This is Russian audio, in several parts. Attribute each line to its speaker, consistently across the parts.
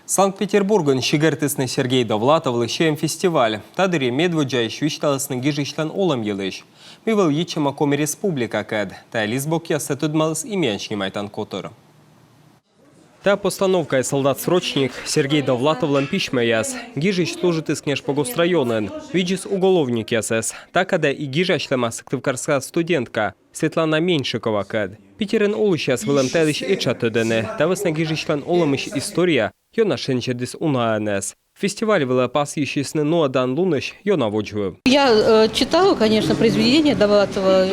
Speaker 1: Санкт-Петербургын шигертісні Сергей Довлатов шеем фестиваль. Тадыре медводжай швишталысны гижишлан олам елыш. Мивыл ечема коми республика кәд. Та лизбок ясы tudmalыс именшни майтан котыр. Та постановка солдат-срочник Сергей Довлатовлан пишмаяс. Гижич служит из Княжпогострайонен. Виджис уголовник ясес. Такада и гижачлема сыктывкарска студентка Светлана Меньшикова кәд. Питерен олышяс вылым тәдіш этчатыдыны. Тавысна гижичлан оламыш история йона шенчедис унаанес. Фестиваль вела пас ещесны ноадан луныш йона воджу.
Speaker 2: Я читала, конечно, произведения Довлатова,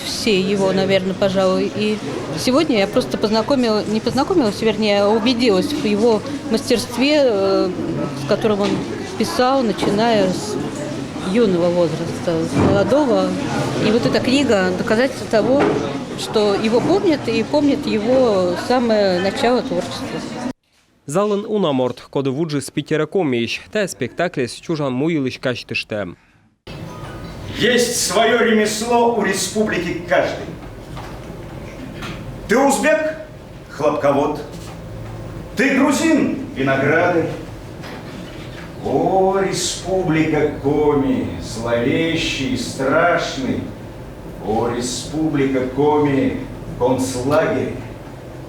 Speaker 2: все его, наверное, пожалуй. И сегодня я просто не познакомилась, вернее, убедилась в его мастерстве, с которым он писал, начиная с юного возраста, с молодого. И вот эта книга – доказательство того, что его помнят и помнят его самое начало творчества.
Speaker 1: Залын унаморт, коды вуджи с Питера комиш, та спектакль с чужан муилыш качтыштем.
Speaker 3: Есть свое ремесло у республики каждый. Ты узбек – хлопковод. Ты грузин – виноградарь. О, республика Коми, зловещий и страшный. О, республика Коми, концлагерь.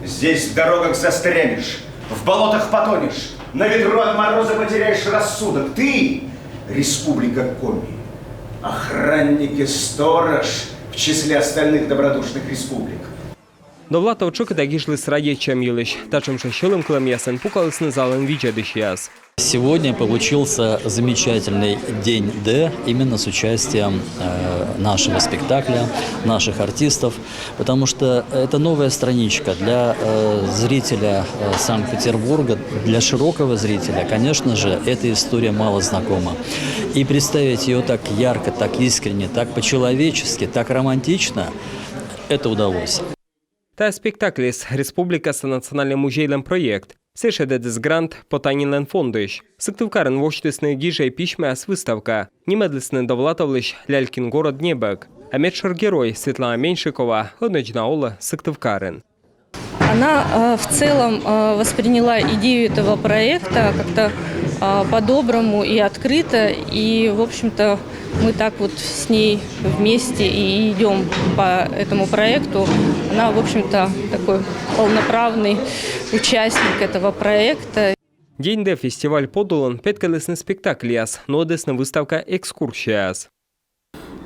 Speaker 3: Здесь в дорогах застрянешь, в болотах потонешь, на ветру от мороза потеряешь рассудок. Ты, республика Коми, охранник и сторож в числе остальных добродушных республик.
Speaker 1: Довлатов чокида гижли с радиечем елыш, тачем шешилым клем ясен пукалысны залын виджадыш яс.
Speaker 4: Сегодня получился замечательный день Д именно с участием нашего спектакля, наших артистов, потому что это новая страничка для зрителя Санкт-Петербурга, для широкого зрителя, конечно же, эта история мало знакома. И представить ее так ярко, так искренне, так по-человечески, так романтично, это удалось.
Speaker 1: Та спектаклис Республика с национальным музеем проект. Сешедедес грант потайнилен фондыш. Сыктывкарын воштысны гижей пишмяс выставка. Немедлисны Довлатовлыш Лялькин город Небек. А медшер-герой Светлана Меньшикова одночна ола Сыктывкарын.
Speaker 2: Она в целом восприняла идею этого проекта как-то по-доброму и открыто. И, в общем-то, мы так вот с ней вместе и идем по этому проекту. Она, в общем-то, такой полноправный участник этого проекта.
Speaker 1: День Д фестиваль подолан петкалесный спектакль яс, но одесна выставка экскурсияс.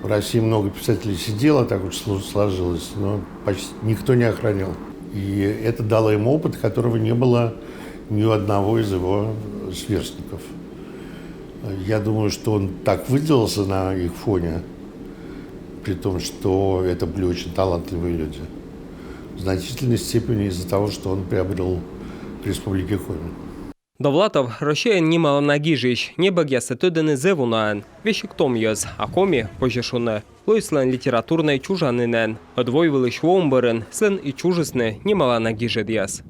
Speaker 5: В России много писателей сидело, так уж сложилось, но почти никто не охранял. И это дало им опыт, которого не было ни у одного из его сверстников. Я думаю, что он так выделался на их фоне, при том, что это были очень талантливые люди. В значительной степени из-за того, что он приобрел в Республике Коми.
Speaker 1: Довлатов рощаен немало на гижиш, небо ясы тыдыны зевунаен, вещик томьез, а Коми пожешуне, лойслен литературной чужанынен, одвоивылыш вомбырын, слен и чужесны немало на гижедьяс.